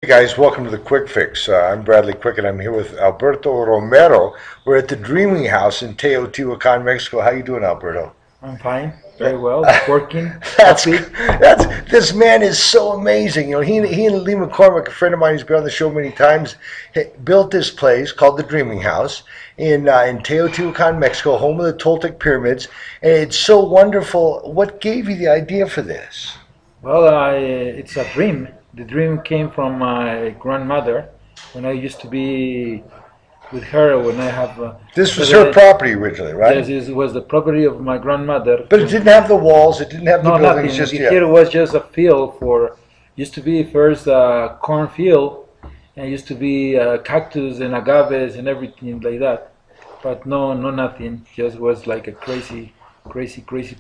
Hey guys, welcome to the Quick Fix. I'm Bradley Quick and I'm here with Alberto Romero. We're at the Dreaming House in Teotihuacan, Mexico. How you doing, Alberto? I'm fine, very well, working, That's happy. this man is so amazing. He and Lee McCormick, a friend of mine who's been on the show many times, built this place called the Dreaming House in Teotihuacan, Mexico, home of the Toltec pyramids, and it's so wonderful. What gave you the idea for this? It's a dream. The dream came from my grandmother when I used to be with her. When I have, This was because her property originally, yes, right? it was the property of my grandmother. But it didn't have the walls, it didn't have the No, buildings, nothing. just yeah. Here was just a field for. Used to be first a cornfield, and used to be cactus and agaves and everything like that. But no, nothing. Just was like a crazy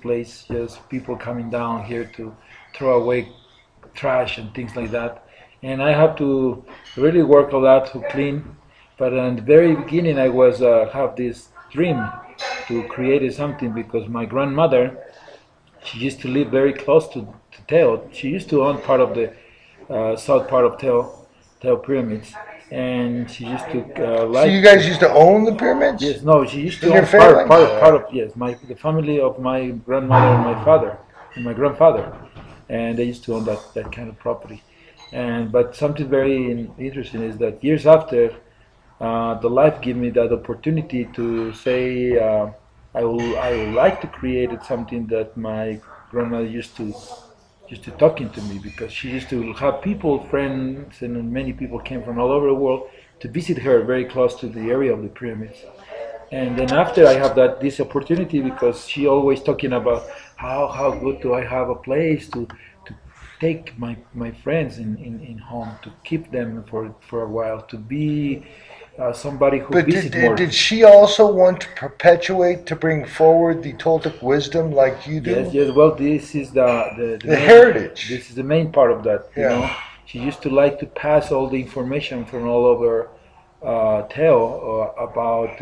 place. Just people coming down here to throw away trash and things like that. And I have to really work a lot to clean. But in the very beginning, I was have this dream to create something because my grandmother, she used to live very close to Teo. She used to own part of the south part of Teo pyramids, and she used to So you like to. guys used to own the pyramids Yes, no, she used in to your own family? part of yes, my the family of my grandmother and my father and my grandfather, and they used to own that kind of property. And but something very interesting is that years after, the life gave me that opportunity to say I would like to create something that my grandmother used to talking to me because she used to have people, friends, and many people came from all over the world to visit her very close to the area of the pyramids. And then after I have that this opportunity because she always talking about how good do I have a place to take my friends in home to keep them for a while to be somebody who But visit more. did she also want to perpetuate, to bring forward the Toltec wisdom like you Yes, do? yes. Well, this is the The main. heritage. This is the main part of that. Yeah. She used to like to pass all the information from all over Teo uh, about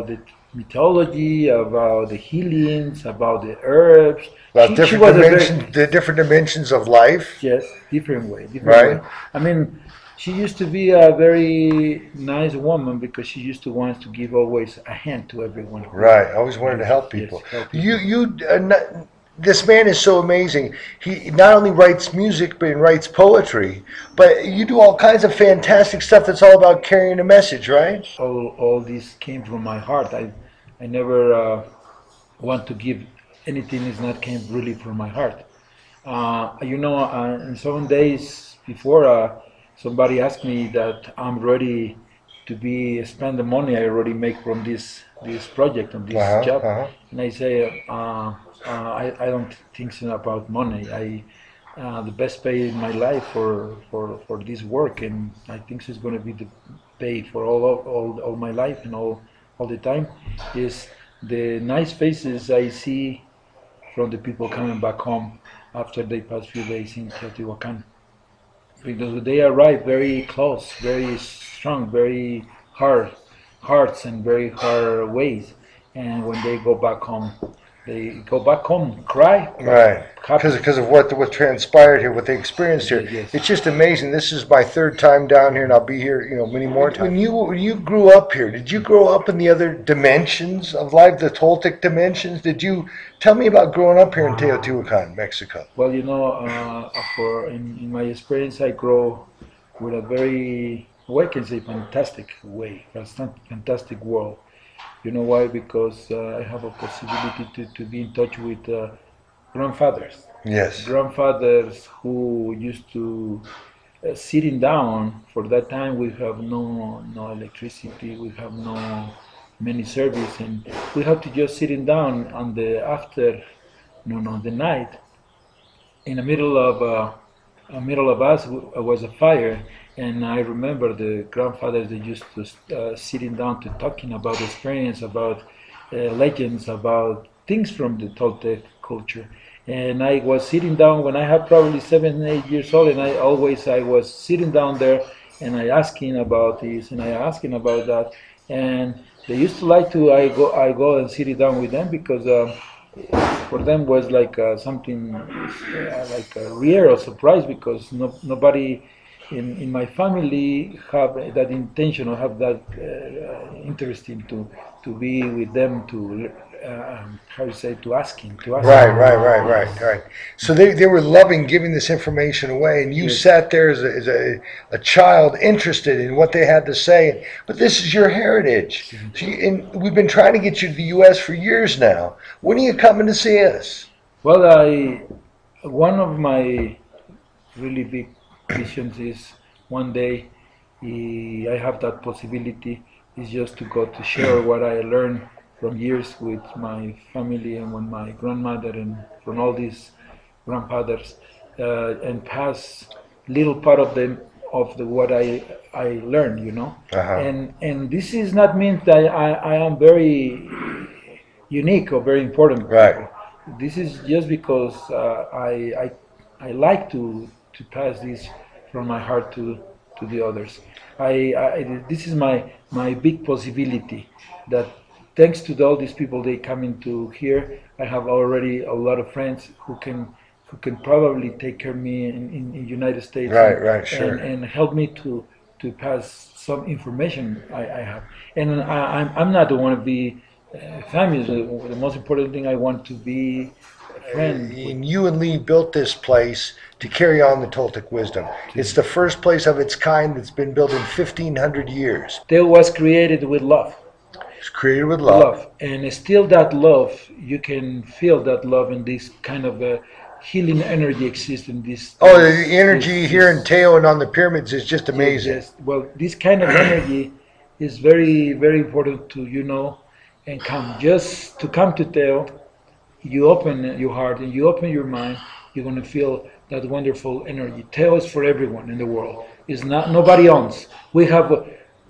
the mythology, about the healings, about the herbs. About She different was a very dimensions, the different dimensions of life, yes, different way, different way. right? I mean, she used to be a very nice woman because she used to want to give always a hand to everyone Right. I always wanted to who help yes, people. help You, people. you, this man is so amazing. He not only writes music, but he writes poetry. But you do all kinds of fantastic stuff that's all about carrying a message, right? All this came from my heart. I never want to give anything is not came really from my heart. In some days before, somebody asked me that I'm ready to be spend the money I already make from this project and Uh this huh. job, Uh huh. and I say I don't think so about money. The best pay in my life for this work, and I think it's going to be the pay for all my life and all the time is the nice faces I see from the people coming back home after they pass few days in Teotihuacan. Because they arrive very close, very strong, very hard hearts and very hard ways. And when they go back home, cry, but Right. happy. Because of what transpired here, what they experienced here. Yes, yes. It's just amazing. This is my third time down here, and I'll be here, many more times. When you grew up here, did you grow up in the other dimensions of life, the Toltec dimensions? Did you tell me about growing up here in Teotihuacan, Mexico? Well, for in my experience, I grow with a very, well, I can say, fantastic way, fantastic world. You know why? Because I have a possibility to be in touch with grandfathers, Yes. grandfathers who used to sitting down. For that time, we have no electricity, we have no many service, and we have to just sitting down on the after, no, the night in the middle of us was a fire, and I remember the grandfathers they used to sitting down to talking about experience, about legends, about things from the Toltec culture. And I was sitting down when I had probably 7, 8 years old, and I was sitting down there, and I asking about this, and I asking about that, and they used to like to I go and sit down with them because. for them was like something like a rare or surprise, because nobody in my family have that intention or have that interest in to be with them, to how you say, to asking to ask. Right, right, right, right, right. So they were loving giving this information away, and you Yes. sat there as a child interested in what they had to say. But this is your heritage. So and we've been trying to get you to the U.S. for years now. When are you coming to see us? Well, one of my really big visions is one day, I have that possibility, is just to go to share what I learned from years with my family and with my grandmother and from all these grandfathers, and pass little part of them of the what I learned, you know. Uh-huh. And this is not means that I am very unique or very important. Right. This is just because I like to pass this from my heart to the others. This is my big possibility, that thanks to all these people they come into here, I have already a lot of friends who can probably take care of me in United States, Right, right, sure. and help me to pass some information I have. And I'm not the one to be famous. The most important thing, I want to be a friend with. And you and Lee built this place to carry on the Toltec wisdom. It's the first place of its kind that's been built in 1,500 years. Teo was created with love. It's created with love. And still that love, you can feel that love, and this kind of healing energy exists in this. Oh, the energy here in Teo and on the pyramids is just amazing. Yes, well, this kind of energy is very, very important to, and just to come to Teo, you open your heart and you open your mind, you're going to feel that wonderful energy. Teo is for everyone in the world. It's not nobody else. We have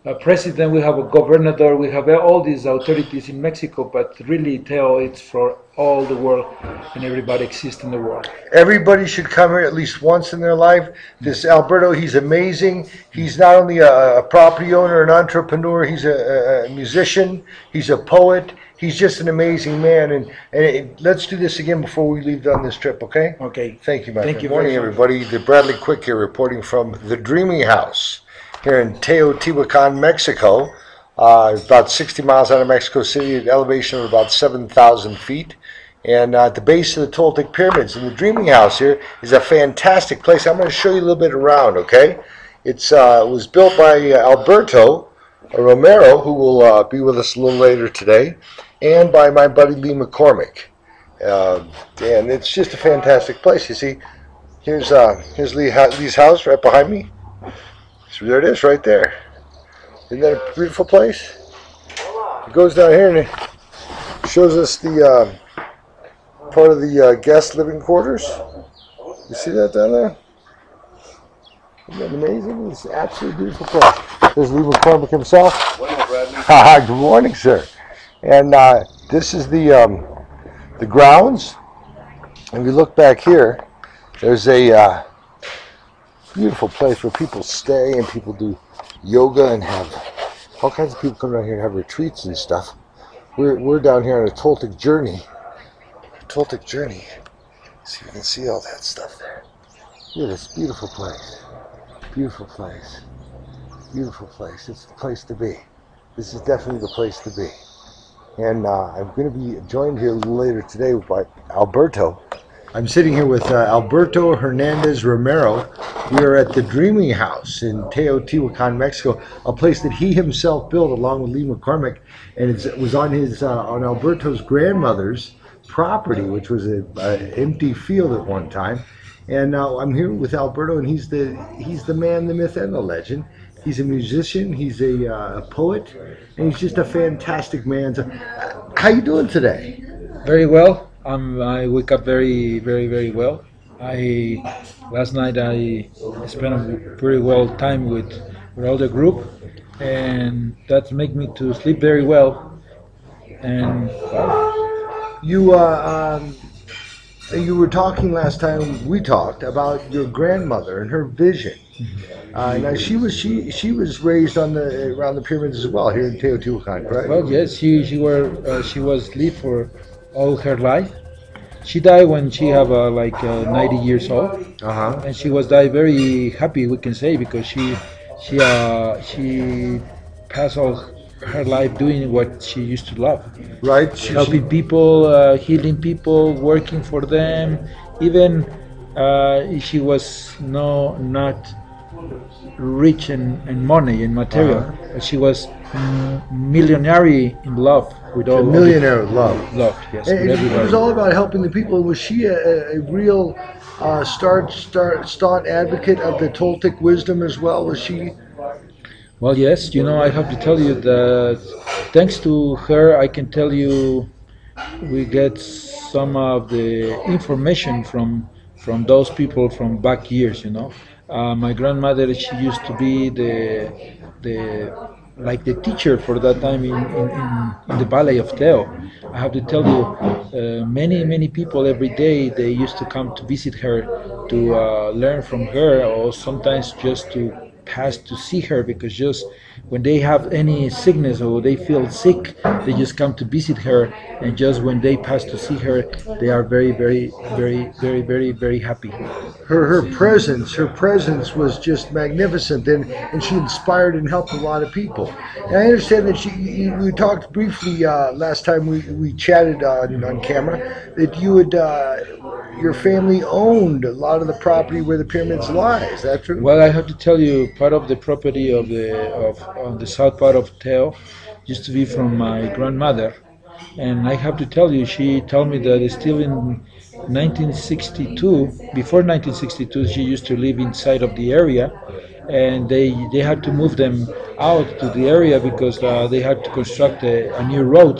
a president, we have a governor, we have all these authorities in Mexico, but really Teo, it's for all the world, and everybody exists in the world. Everybody should come here at least once in their life. This Alberto, he's amazing. He's not only a property owner, an entrepreneur, he's a musician, he's a poet. He's just an amazing man. And let's do this again before we leave on this trip, okay? Okay. Thank you, my friend. You Good morning, very much. everybody. The Bradley Quick here reporting from the Dreaming House here in Teotihuacan, Mexico. About 60 miles out of Mexico City, at an elevation of about 7,000 feet. And at the base of the Toltec pyramids. And the Dreaming House here is a fantastic place. I'm going to show you a little bit around, okay? It was built by Alberto Romero, who will be with us a little later today, and by my buddy Lee McCormick. And it's just a fantastic place. You see, here's Lee's house right behind me. So there it is right there. Isn't that a beautiful place? It goes down here and it shows us the part of the guest living quarters. You see that down there? Isn't that amazing? It's an absolutely beautiful place. There's Lee McCormick himself. Good morning, sir. And this is the grounds. And if you look back here, there's a beautiful place where people stay and people do yoga and have all kinds of people come down here and have retreats and stuff. We're down here on a Toltec journey. Toltec journey. See if you can see all that stuff there. Look at this beautiful place. Beautiful place. Beautiful place. It's the place to be. This is definitely the place to be. And I'm going to be joined here a little later today by Alberto. I'm sitting here with Alberto Hernandez Romero. We are at the Dreaming House in Teotihuacan, Mexico, a place that he himself built along with Lee McCormick, and it was on on Alberto's grandmother's property, which was an empty field at one time. And now I'm here with Alberto, and he's the man, the myth, and the legend. He's a musician, he's a poet, and he's just a fantastic man. So, how you doing today? Very well. I wake up very, very, very well. Last night I spent a very well time with all the group, and that make me to sleep very well. And You were talking last time we talked about your grandmother and her vision. Now she was raised around the pyramids as well here in Teotihuacan, correct? well, yes, she was lived for all her life, She died when she have like 90 years old, Uh huh. and she was died very happy, we can say, because she passed all her life doing what she used to love, Right. She helping people, healing people, working for them. Even she was not rich in money and material, uh-huh. but she was millionary in love with A all the millionaire of love. love, yes, with And it was everybody. all about helping the people. Was she a real staunch advocate of the Toltec wisdom as well? Was she? Well, yes, I have to tell you that thanks to her, I can tell you we get some of the information from those people from back years. My grandmother, she used to be the like the teacher for that time in the ballet of Teo. I have to tell you, many people every day they used to come to visit her to learn from her, or sometimes just to pass to see her, because just when they have any sickness or they feel sick, they just come to visit her, and just when they pass to see her, they are very, very, very, very, very, very happy. Her presence was just magnificent, and she inspired and helped a lot of people. And I understand that we talked briefly last time we chatted on camera that your family owned a lot of the property where the pyramids lie. Is that true? Well, I have to tell you, part of the property of the on the south part of Teo used to be from my grandmother, and I have to tell you, she told me that still in 1962, before 1962, she used to live inside of the area, and they had to move them out to the area because they had to construct a new road.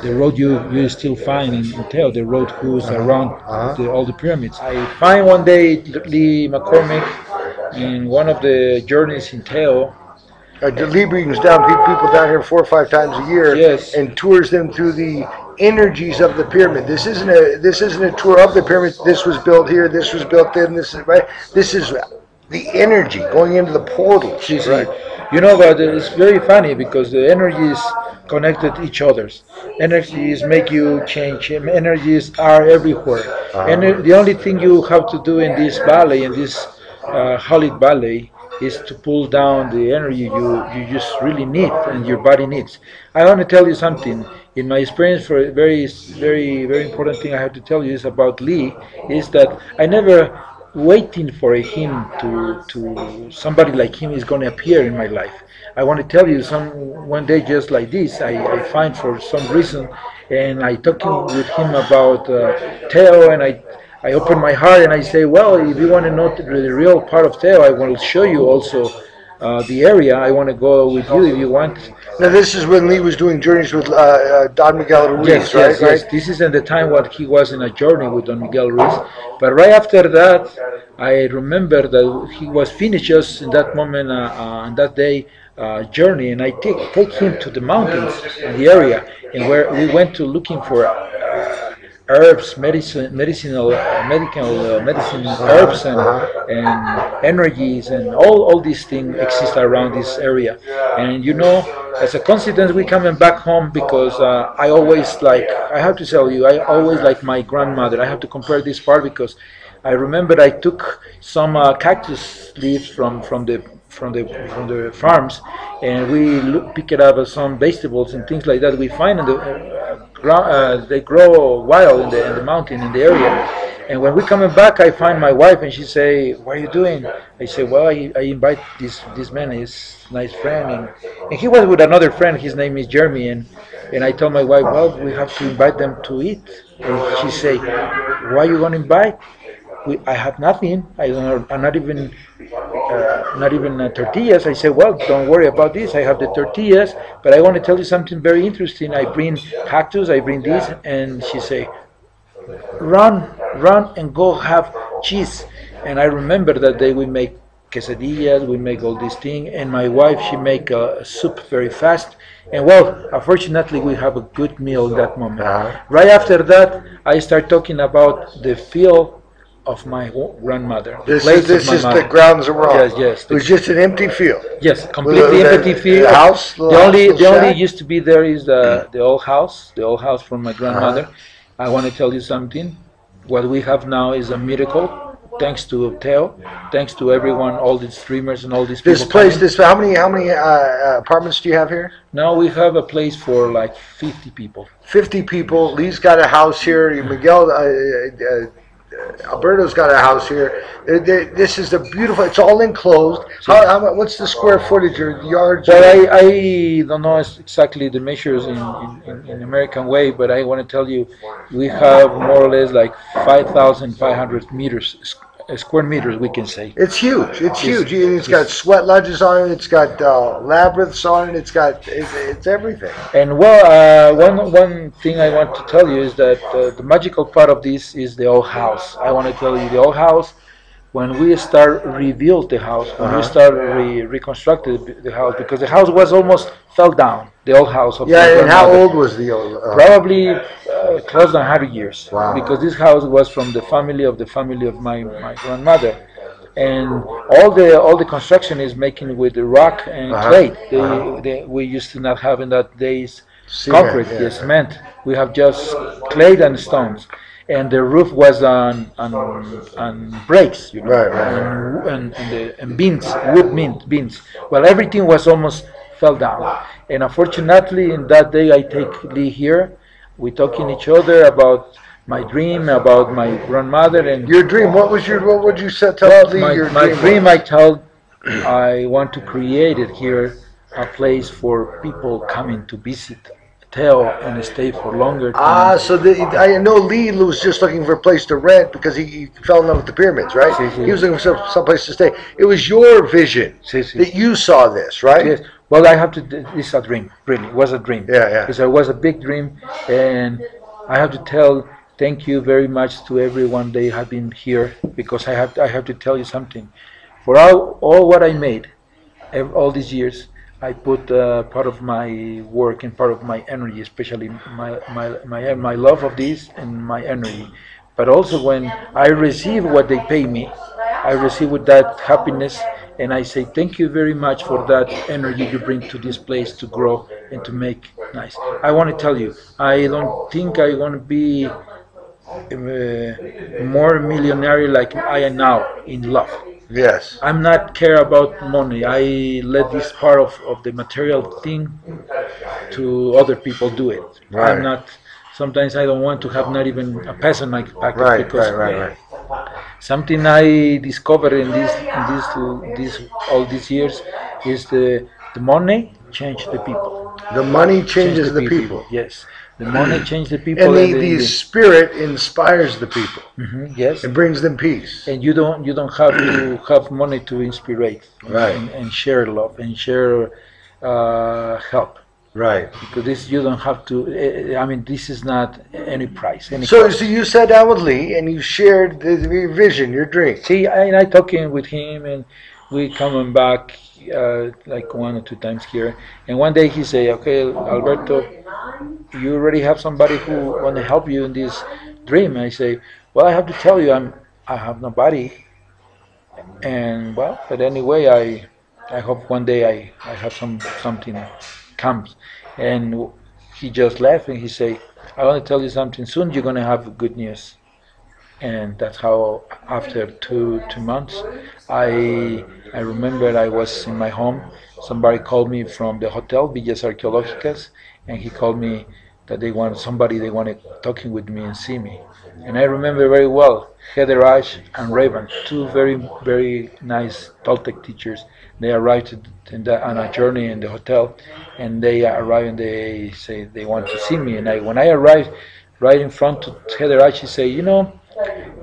The road you still find in Teo, the road goes Uh around huh. Uh huh. all the pyramids. I find one day Lee McCormick in one of the journeys in Teo. Lee brings down people down here 4 or 5 times a year Yes, and tours them through the energies of the pyramid. This isn't a tour of the pyramid. This was built here. This was built then. This is right. This is the energy going into the portals. see, Right. but it's very funny because the energies connected each others. Energies make you change. Energies are everywhere. And Uh-huh. the only thing you have to do in this ballet, in this holy ballet, is to pull down the energy you just really need and your body needs. I want to tell you something. In my experience, for a very, very, very important thing I have to tell you is about Lee, is that I never waiting for him to somebody like him is going to appear in my life. I want to tell you some one day just like this I find for some reason, and I talking with him about Teo, and I open my heart and I say, well, if you want to know the real part of Teo, I will show you also the area. I want to go with you if you want. Now this is when Lee was doing journeys with Don Miguel Yes, Ruiz, right? yes, Right. yes. This is at the time what he was in a journey with Don Miguel Ruiz. But right after that, I remember that he was finished just in that moment, on that day, journey, and I take him to the mountains in the area, and where we went to looking for herbs, medicine Uh-huh. herbs, and Uh-huh. energies, and all these things exist around this area. And as a consequence, we coming back home because I always like. I have to tell you, I always like my grandmother. I have to compare this part because I remember I took some cactus leaves from the farms, and we pick it up as some vegetables and things like that. We find in the ground, they grow wild in the mountain in the area. And when we coming back, I find my wife, and she say, "What are you doing?" I say, "Well, I invite this man, his nice friend, and he was with another friend. His name is Jeremy, and I told my wife, well, we have to invite them to eat." And she say, "Why you gonna invite? I have nothing. I'm not even tortillas." I said, "Well, don't worry about this. I have the tortillas, but I want to tell you something very interesting. I bring cactus, I bring this," and she say, "Run and go have cheese." And I remember that day we make quesadillas, we make all these things, and my wife she make a soup very fast. And well, unfortunately, we have a good meal in that moment. Uh-huh. Right after that, I start talking about the field of my grandmother, the This place is this of my is the mother. grounds of Rome. Yes, yes. It was just an empty field. Yes, With a- completely empty field. a house, The little only house, the little only shack. used to be there is the old house from my grandmother. I want to tell you something. What we have now is a miracle, thanks to Teo, thanks to everyone, all these streamers and all these This people place, coming. this how many apartments do you have here? Now we have a place for like 50 people. 50 people. Lee's got a house here. Miguel, Alberto's got a house here. This is a beautiful. It's all enclosed. What's the square footage or yards? Well, I don't know exactly the measures in American way, but I want to tell you, we have more or less like 5,500 meters, square meters, we can say. It's huge. It's huge. It's got It's- sweat lodges on it. It's got labyrinths on it. It's everything. And well, one thing I want to tell you is that the magical part of this is the old house. I want to tell you the old house. When we start rebuild the house, when we start reconstructed the house, because the house was almost fell down. The old house of my Yeah, and how grandmother. old was the old? Probably close to 100 years. Wow. Because this house was from the family of my grandmother, and all the construction is making with the rock and clay. We used to not have in that days Cement, concrete, yeah. yes, cement. We have just clay and stones, and the roof was on bricks, you know, Right. and beams, beams. Well, everything was almost fell down, and unfortunately, in that day, I take Lee here. We talking each other about my dream, about my grandmother, and Your dream. What would you tell well, Lee your my dream dream, was? I told, I want to create it here, a place for people coming to visit Teo and stay for longer time. So I know Lee was just looking for a place to rent because he fell in love with the pyramids, right? Sí, sí. He was looking for someplace to stay. It was your vision Sí, sí. that you saw this, right? Yes. Well, I have to. This is a dream. Really, it was a dream. Yeah, yeah. Because it was a big dream, and I have to tell thank you very much to everyone. They have been here because I have to tell you something. For all what I made, all these years, I put part of my work and part of my energy, especially my love of this and my energy. But also when I receive what they pay me, I receive with that happiness, and I say thank you very much for that energy you bring to this place to grow and to make nice. I want to tell you, I don't think I want to be more millionaire like I am now in love. Yes. I'm not care about money. I let this part of the material thing to other people do it. Right. I'm not. Sometimes I don't want to have not even a peso in my pocket Right, because right. something I discovered this all these years is the money change the people. The money Change changes the people. Yes, the money change the people. And the spirit inspires the people. Yes. It brings them peace. And you don't have to have money to inspire Right. and share love and share help, Right. because this you don't have to. I mean, this is not any price. Any So cost. you sat down with Lee and you shared your vision, your dream. See, I talking with him, and we coming back like 1 or 2 times here. And one day he say, "Okay, Alberto, you already have somebody who want to help you in this dream." I say, "Well, I have to tell you, I have nobody." And well, but anyway, I hope one day I have something comes. And he just left, and he say, "I want to tell you something. Soon you're gonna have good news." And that's how after two months, I remember I was in my home. Somebody called me from the hotel Villas Arqueológicas, and he called me that they wanted talking with me and see me. And I remember very well Heather Ash and Raven, two very nice Toltec teachers. They arrived on a journey in the hotel, and they arrived and they say they want to see me. And when I arrived right in front of Heather Ash, she say,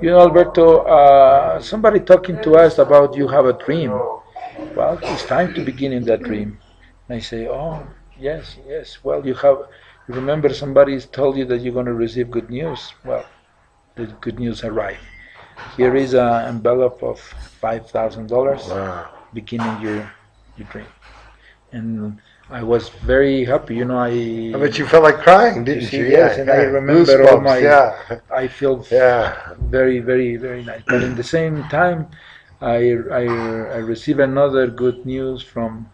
Alberto, somebody talking to us about you have a dream. Well, it's time to begin in that dream. And I say, oh, yes. Well, you remember somebody told you that you're going to receive good news. Well, the good news arrived. Here is an envelope of $5,000 Wow. beginning your dream. And I was very happy, I bet you felt like crying, didn't you? Yes, and I remember all Goosebumps, yeah. I feel Yeah. very nice. But in the same time, I received another good news from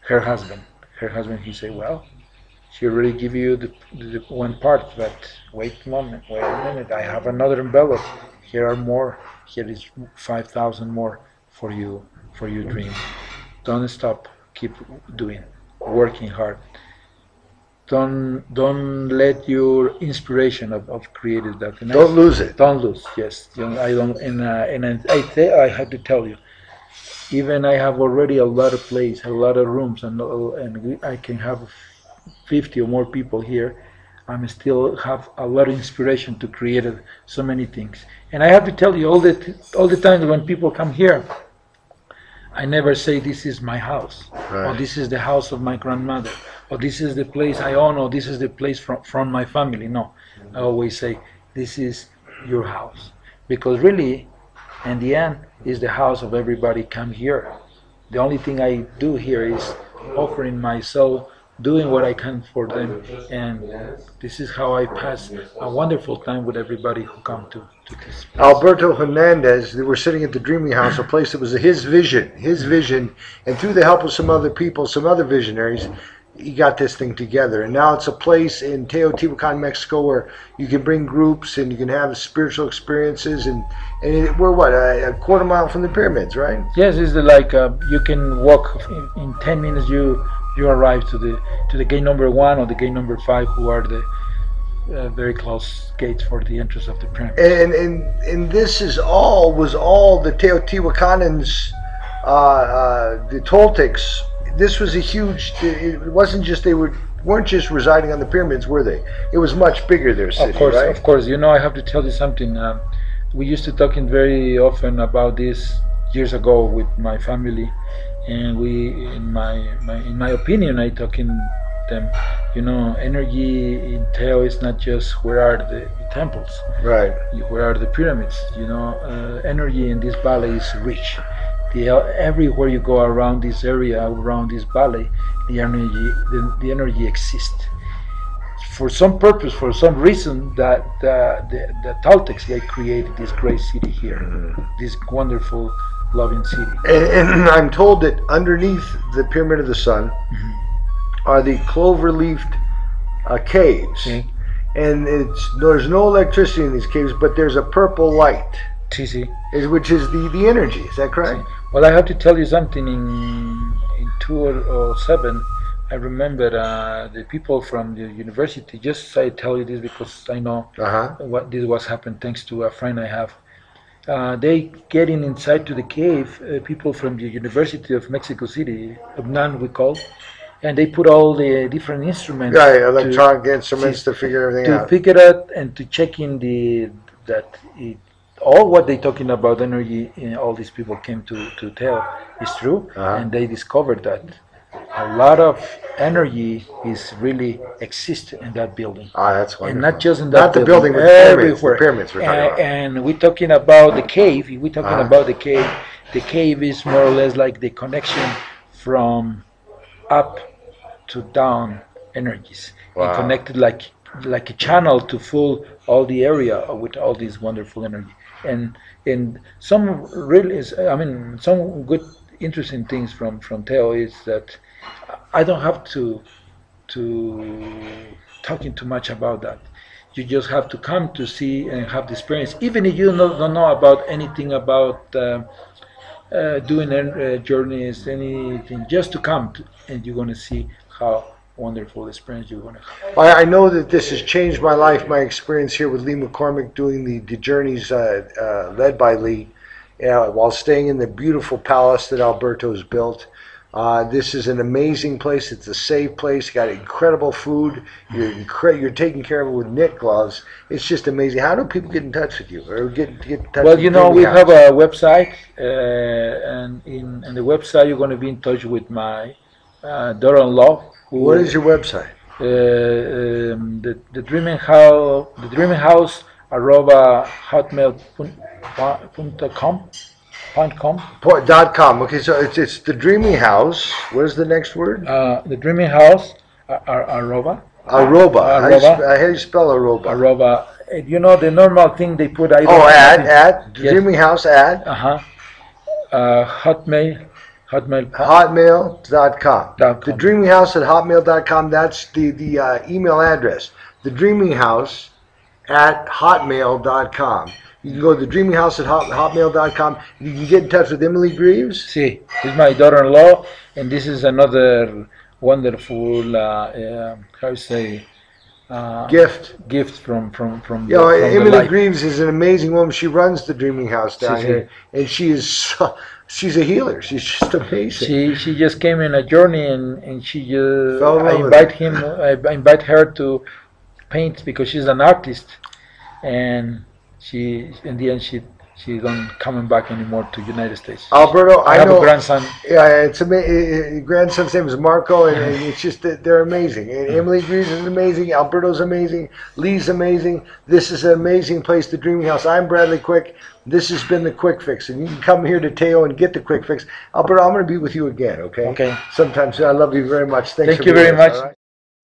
her husband. Her husband, he said, well, She already give you the one part, but wait a minute, I have another envelope. Here are more. Here is 5,000 more for your dream. Don't stop. Keep doing, working hard. Don't let your inspiration of creative that. Don't lose it. Don't lose. Yes, I don't. And I have to tell you, even I have already a lot of place, a lot of rooms, and I can have 50 or more people here. I'm still have a lot of inspiration to create so many things. And I have to tell you, all the time when people come here, I never say this is my house, or this is the house of my grandmother, or this is the place I own, or this is the place from my family. No, I always say this is your house, because really, in the end, is the house of everybody come here. The only thing I do here is offering my soul, doing what I can for them, and this is how I pass a wonderful time with everybody who come to this place. Alberto Hernandez, they were sitting at the Dreaming House, a place that was his vision, and through the help of some other people, some other visionaries, he got this thing together. And now it's a place in Teotihuacan, Mexico, where you can bring groups and you can have spiritual experiences, and we're what, a quarter mile from the pyramids, right? Yes, it's like you can walk in 10 minutes. You arrive to the gate number 1 or the gate number 5, who are the very close gates for the entrance of the pyramid. And this was all the Teotihuacans, the Toltecs. This was a huge. It wasn't just weren't just residing on the pyramids, were they? It was much bigger, their city, right? Of course. You know, I have to tell you something. We used to talking very often about this years ago with my family, and in my opinion, I talking them. You know, energy in Teo is not just where are the temples, right? Where are the pyramids? You know, energy in this valley is rich. Everywhere you go around this area, around this valley, the energy exists. For some purpose, for some reason, that the Toltecs, they created this great city here, this wonderful, loving city. And I'm told that underneath the Pyramid of the Sun are the clover-leafed caves, and there's no electricity in these caves, but there's a purple light, which is the energy. Is that correct? Well, I have to tell you something. In 2007, I remember the people from the university. Just I tell you this because I know what this was happened thanks to a friend I have. They getting inside to the cave. People from the University of Mexico City, UNAM we call, and they put all the different instruments. Right, electronic instruments to figure everything out. To pick it up and to check in all what they talking about energy, all these people came to tell is true, and they discovered that a lot of energy is really exists in that building. That's wonderful. And not just in that not the building, but everywhere. The pyramids we're talking about. And we're talking about the cave. We're talking about the cave. The cave is more or less like the connection from up to down energies, and connected like a channel to fill all the area with all this wonderful energy. And some really, some good interesting things from Teo is that I don't have to talking too much about that. You just have to come to see and have the experience, even if you don't know about anything about doing journeys, anything. Just to come and you're going to see how wonderful experience you're going to have. I know that this has changed my life, my experience here with Lee McCormick doing the journeys led by Lee, while staying in the beautiful palace that Alberto's built. This is an amazing place. It's a safe place. You got incredible food. You're taking care of it with knit gloves. It's just amazing. How do people get in touch with you or get in touch? Well, you know, we have a website, and in the website you're going to be in touch with my daughter-in-law. What is your website? The Dreaming House @hotmail.com. Okay, so it's the Dreaming House. What is the next word? The Dreaming House @. Arroba. How do you spell arroba? Arroba. You know the normal thing they put. At Dreaming House at. Hotmail. hotmail.com. .com. The Dreaming House at hotmail.com. That's the email address. The Dreaming House at hotmail.com. You can go to the Dreaming House at hotmail.com. You can get in touch with Emily Greaves. See, she's my daughter-in-law, and this is another wonderful, how you say, gift from You know, from the Emily life. Greaves is an amazing woman. She runs the Dreaming House down here, and she's a healer. She's just amazing. She just came in a journey, and she just Fell in love I with invite it. him I invite her to paint because she's an artist, and she in the end she don't coming back anymore to United States. Alberto, I I have know. a grandson. Yeah, it's amazing. Grandson's name is Marco, and it's just that they're amazing. And Emily Greaves is amazing. Alberto's amazing. Lee's amazing. This is an amazing place, the Dreaming House. I'm Bradley Quick. This has been the Quick Fix, and you can come here to Teo and get the Quick Fix. Alberto, I'm going to be with you again. Okay. Okay. Sometime soon. I love you very much. Thanks Thank for you being very with us, much. all right?